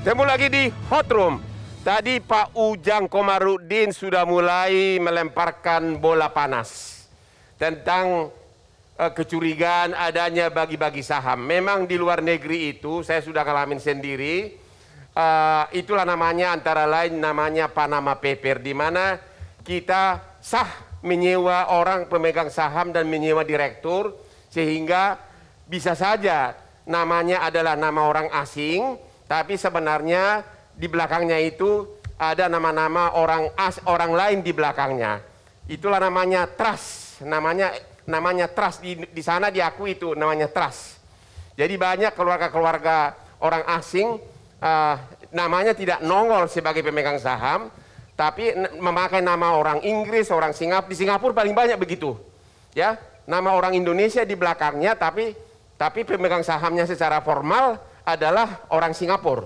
Temu lagi di Hot Room. Tadi Pak Ujang Komarudin sudah mulai melemparkan bola panas tentang kecurigaan adanya bagi-bagi saham. Memang di luar negeri itu saya sudah ngalamin sendiri. Itulah namanya, antara lain namanya Panama Paper, di mana kita sah menyewa orang pemegang saham dan menyewa direktur, sehingga bisa saja namanya adalah nama orang asing, tapi sebenarnya di belakangnya itu ada nama-nama orang lain di belakangnya. Itulah namanya trust, namanya trust, di sana diakui itu namanya trust. Jadi banyak keluarga-keluarga orang asing namanya tidak nongol sebagai pemegang saham, tapi memakai nama orang Inggris, orang Singapura. Di Singapura paling banyak begitu, ya, nama orang Indonesia di belakangnya, tapi pemegang sahamnya secara formal adalah orang Singapura.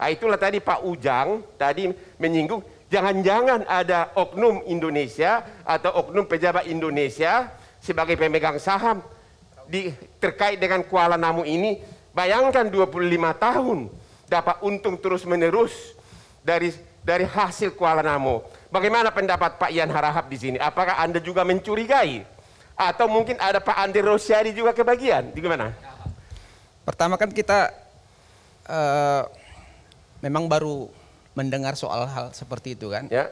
Nah, itulah tadi Pak Ujang tadi menyinggung, jangan-jangan ada oknum Indonesia atau oknum pejabat Indonesia sebagai pemegang saham terkait dengan Kuala Namu ini. Bayangkan 25 tahun dapat untung terus-menerus dari hasil Kuala Namu. Bagaimana pendapat Pak Ian Harahap di sini? Apakah Anda juga mencurigai? Atau mungkin ada Pak Andre Rosiadi juga kebagian? Gimana? Pertama kan kita memang baru mendengar soal hal seperti itu kan. Ya.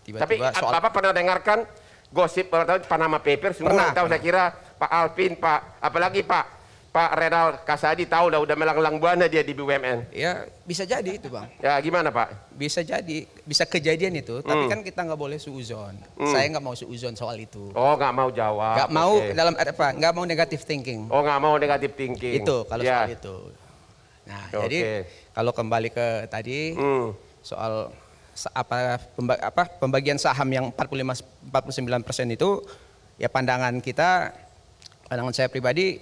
Tapi Bapak pernah dengarkan gosip Panama Papers? Semua tahu, saya kira Pak Alvin, apalagi Pak Renal Kasadi tahu, udah melang-lang buana dia di BUMN. Ya bisa jadi itu Bang. Ya gimana Pak? Bisa jadi, bisa kejadian itu. Tapi kan kita nggak boleh suuzon. Saya nggak mau suuzon soal itu. Oh, nggak mau jawab. Nggak mau dalam apa? Nggak mau negative thinking. Oh, nggak mau negative thinking. Itu kalau soal itu. Nah jadi kalau kembali ke tadi soal pembagian saham yang 49% itu, ya pandangan saya pribadi,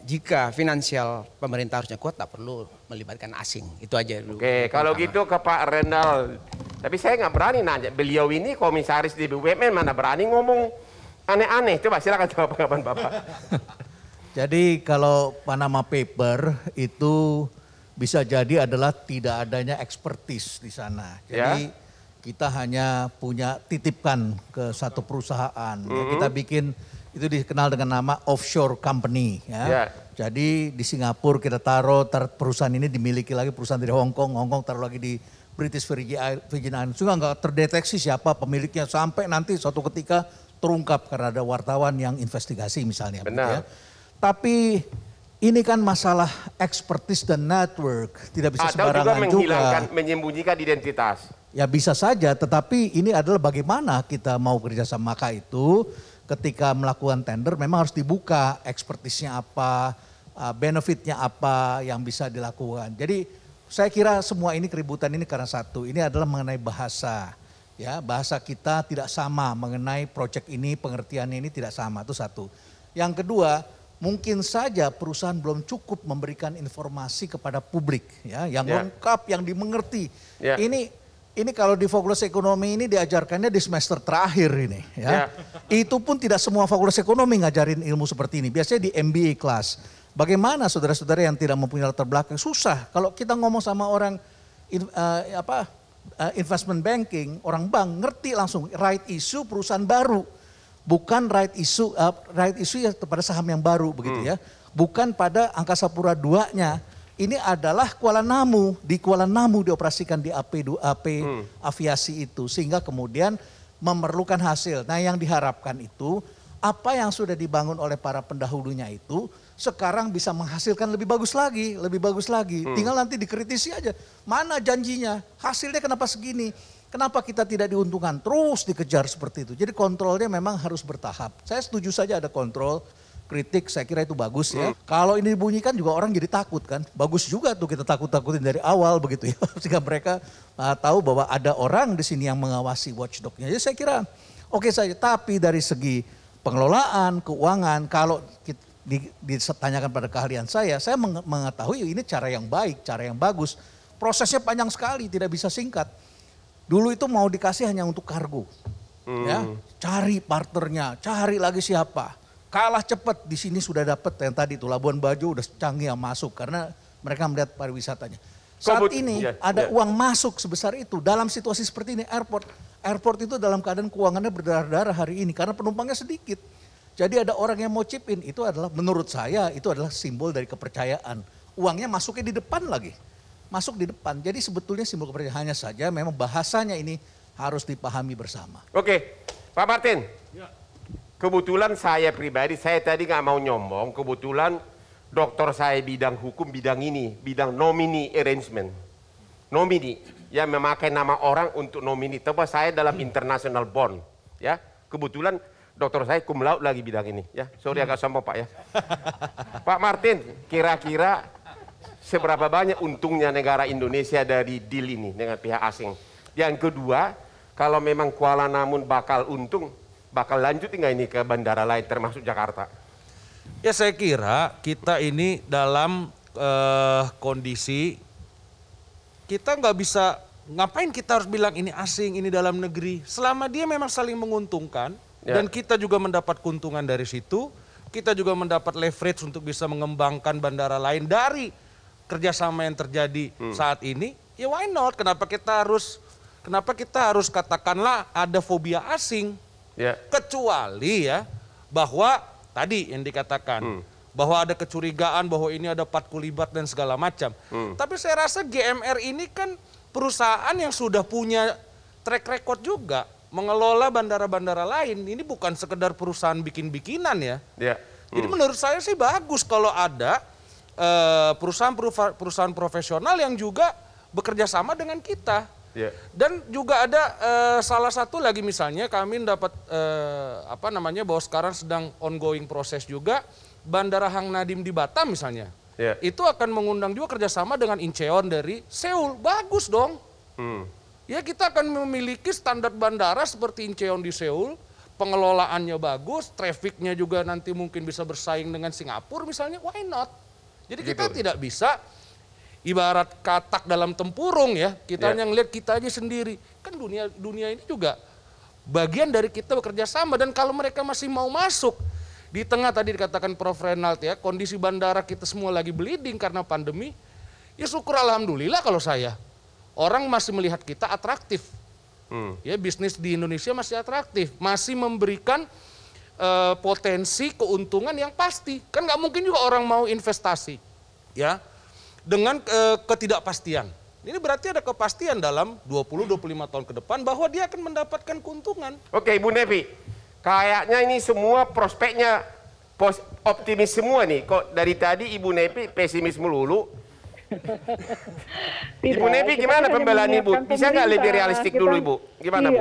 jika finansial pemerintah harusnya kuat, tak perlu melibatkan asing. Itu aja dulu. Oke, kalau gitu ke Pak Renal. Tapi saya nggak berani nanya. Beliau ini komisaris di BUMN, mana berani ngomong aneh-aneh. Coba silakan jawab tanggapan Bapak. Jadi kalau Panama Paper itu bisa jadi adalah tidak adanya expertise di sana. Jadi kita hanya punya titipkan ke satu perusahaan. Ya, kita bikin, itu dikenal dengan nama offshore company. Ya. Jadi di Singapura kita taruh, perusahaan ini dimiliki lagi perusahaan dari Hong Kong taruh lagi di British Virgin Islands. Juga nggak terdeteksi siapa pemiliknya sampai nanti suatu ketika terungkap karena ada wartawan yang investigasi misalnya. Benar. Ya. Tapi ini kan masalah expertise dan network, tidak bisa sembarangan juga. Menyembunyikan identitas. Ya bisa saja, tetapi ini adalah bagaimana kita mau kerjasama. Maka itu ketika melakukan tender memang harus dibuka expertise-nya apa, benefitnya apa yang bisa dilakukan. Jadi saya kira semua ini keributan ini karena satu, ini adalah mengenai bahasa. Ya, bahasa kita tidak sama mengenai proyek ini, pengertiannya ini tidak sama, itu satu. Yang kedua, mungkin saja perusahaan belum cukup memberikan informasi kepada publik ya, yang lengkap, yang dimengerti. Ini kalau di fakultas ekonomi ini diajarkannya di semester terakhir ini ya. Itu pun tidak semua fakultas ekonomi ngajarin ilmu seperti ini. Biasanya di MBA kelas. Bagaimana saudara-saudara yang tidak mempunyai latar belakang? Susah kalau kita ngomong sama orang investment banking, orang bank ngerti langsung right issue perusahaan baru. Bukan right issue ya pada saham yang baru begitu ya. Bukan pada Angkasa Pura II-nya. Ini adalah Kuala Namu. Di Kuala Namu dioperasikan di AP aviasi itu. Sehingga kemudian memerlukan hasil. Nah yang diharapkan itu apa yang sudah dibangun oleh para pendahulunya itu sekarang bisa menghasilkan lebih bagus lagi, lebih bagus lagi. Tinggal nanti dikritisi aja. Mana janjinya? Hasilnya kenapa segini? Kenapa kita tidak diuntungkan? Terus dikejar seperti itu. Jadi kontrolnya memang harus bertahap. Saya setuju saja ada kontrol, kritik, saya kira itu bagus ya. Kalau ini dibunyikan juga orang jadi takut kan. Bagus juga tuh kita takut-takutin dari awal begitu ya. Sehingga mereka tahu bahwa ada orang di sini yang mengawasi watchdog-nya. Jadi saya kira oke saja. Tapi dari segi pengelolaan, keuangan, kalau ditanyakan pada keahlian saya mengetahui ini cara yang baik, cara yang bagus. Prosesnya panjang sekali, tidak bisa singkat. Dulu itu mau dikasih hanya untuk kargo. Ya, cari partnernya, cari lagi siapa. Kalah cepat, di sini sudah dapat yang tadi itu Labuan Bajo udah canggih yang masuk karena mereka melihat pariwisatanya. Saat ini ada uang masuk sebesar itu dalam situasi seperti ini airport itu dalam keadaan keuangannya berdarah-darah hari ini karena penumpangnya sedikit. Jadi ada orang yang mau chip in, itu adalah menurut saya itu adalah simbol dari kepercayaan. Uangnya masuknya di depan lagi, masuk di depan. Jadi sebetulnya simbol kepercayaan, hanya saja memang bahasanya ini harus dipahami bersama. Oke, Pak Martin. Kebetulan saya pribadi, saya tadi nggak mau nyombong, kebetulan doktor saya bidang hukum, bidang ini, bidang nominee arrangement. Nominee, ya memakai nama orang untuk nominee. Coba saya dalam international bond, ya. Kebetulan dokter saya cum laude lagi bidang ini, ya. Sorry agak sombong Pak ya. Pak Martin, kira-kira seberapa banyak untungnya negara Indonesia dari deal ini dengan pihak asing? Yang kedua, kalau memang Kuala Namu bakal untung, bakal lanjut nggak ini ke bandara lain termasuk Jakarta? Ya saya kira kita ini dalam kondisi kita nggak bisa, ngapain kita harus bilang ini asing, ini dalam negeri. Selama dia memang saling menguntungkan dan kita juga mendapat keuntungan dari situ, kita juga mendapat leverage untuk bisa mengembangkan bandara lain dari kerjasama yang terjadi saat ini, ya why not? Kenapa kita harus katakanlah ada fobia asing? Kecuali ya bahwa tadi yang dikatakan bahwa ada kecurigaan bahwa ini ada patkulibat dan segala macam. Tapi saya rasa GMR ini kan perusahaan yang sudah punya track record juga mengelola bandara-bandara lain. Ini bukan sekedar perusahaan bikin-bikinan ya. Jadi menurut saya sih bagus kalau ada perusahaan profesional yang juga bekerja sama dengan kita. Dan juga ada salah satu lagi misalnya kami dapat bahwa sekarang sedang ongoing proses juga Bandara Hang Nadim di Batam misalnya. Itu akan mengundang juga kerjasama dengan Incheon dari Seoul. Bagus dong. Ya kita akan memiliki standar bandara seperti Incheon di Seoul. Pengelolaannya bagus, trafficnya juga nanti mungkin bisa bersaing dengan Singapura misalnya. Why not? Jadi kita tidak bisa ibarat katak dalam tempurung ya, kita hanya ngelihat kita aja sendiri. Kan dunia ini juga bagian dari kita bekerja sama, dan kalau mereka masih mau masuk di tengah tadi dikatakan Prof. Renald ya, kondisi bandara kita semua lagi bleeding karena pandemi, ya syukur alhamdulillah kalau saya. Orang masih melihat kita atraktif. Ya bisnis di Indonesia masih atraktif, masih memberikan potensi keuntungan yang pasti. Kan nggak mungkin juga orang mau investasi ya dengan ketidakpastian. Ini berarti ada kepastian dalam 20-25 tahun ke depan bahwa dia akan mendapatkan keuntungan. Oke, Ibu Nevi, kayaknya ini semua prospeknya optimis semua nih. Kok dari tadi Ibu Nevi pesimis melulu? Ibu Nevi gimana pembelaan Ibu? Bisa nggak lebih realistik dulu Ibu? Gimana Bu?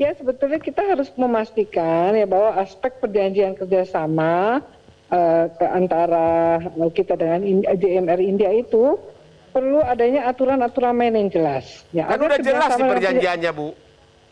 Ya sebetulnya kita harus memastikan ya bahwa aspek perjanjian kerjasama antara kita dengan GMR India itu perlu adanya aturan-aturan main yang jelas. Ya, kan udah jelas di perjanjiannya Bu.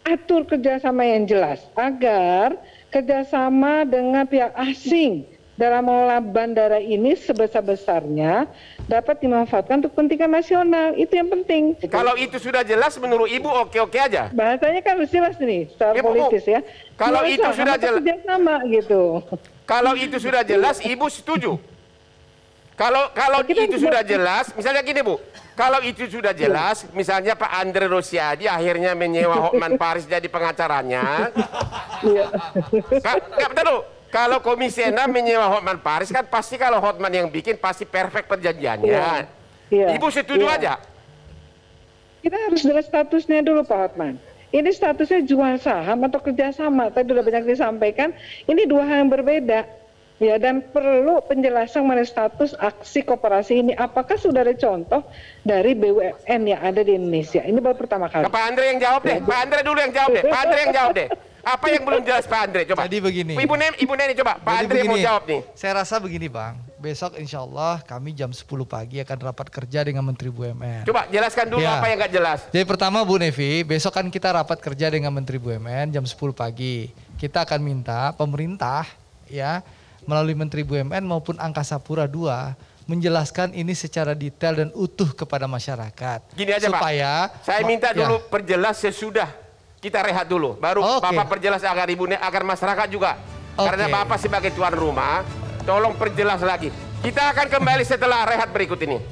Atur kerjasama yang jelas agar kerjasama dengan pihak asing dalam mengelola bandara ini sebesar-besarnya dapat dimanfaatkan untuk kepentingan nasional. Itu yang penting. Kalau itu sudah jelas menurut Ibu oke-oke aja? Bahasanya kan harus jelas nih secara politis ya. Kalau itu sudah jelas kerjasama gitu. Kalau itu sudah jelas Ibu setuju? Kalau itu sudah jelas, misalnya gini Bu, kalau itu sudah jelas, misalnya Pak Andre Rosiadi akhirnya menyewa Hotman Paris jadi pengacaranya. Betul. Kalau Komisi 6 menyewa Hotman Paris kan pasti kalau Hotman yang bikin pasti perfect perjanjiannya. Ibu setuju aja? Kita harus lihat statusnya dulu Pak Hotman. Ini statusnya jual saham atau kerjasama. Tadi sudah banyak disampaikan. Ini dua hal yang berbeda. Ya, dan perlu penjelasan mengenai status aksi koperasi ini. Apakah sudah ada contoh dari BUMN yang ada di Indonesia? Ini baru pertama kali. Pak Andre yang jawab deh. Pak Andre dulu yang jawab deh. Pak Andre yang jawab deh. Apa yang belum jelas Pak Andre? Coba. Jadi begini. Ibu Neni coba. Pak Andre mau jawab nih. Saya rasa begini Bang. Besok insya Allah kami jam 10 pagi akan rapat kerja dengan Menteri BUMN. Coba jelaskan dulu apa yang nggak jelas. Jadi pertama Bu Nevi, besok kan kita rapat kerja dengan Menteri BUMN jam 10 pagi. Kita akan minta pemerintah ya melalui Menteri BUMN maupun Angkasa Pura II menjelaskan ini secara detail dan utuh kepada masyarakat. Gini aja supaya, Pak, saya minta dulu perjelas sesudah kita rehat dulu. Baru Bapak perjelas agar masyarakat juga. Karena Bapak sebagai tuan rumah, tolong perjelas lagi. Kita akan kembali setelah rehat berikut ini.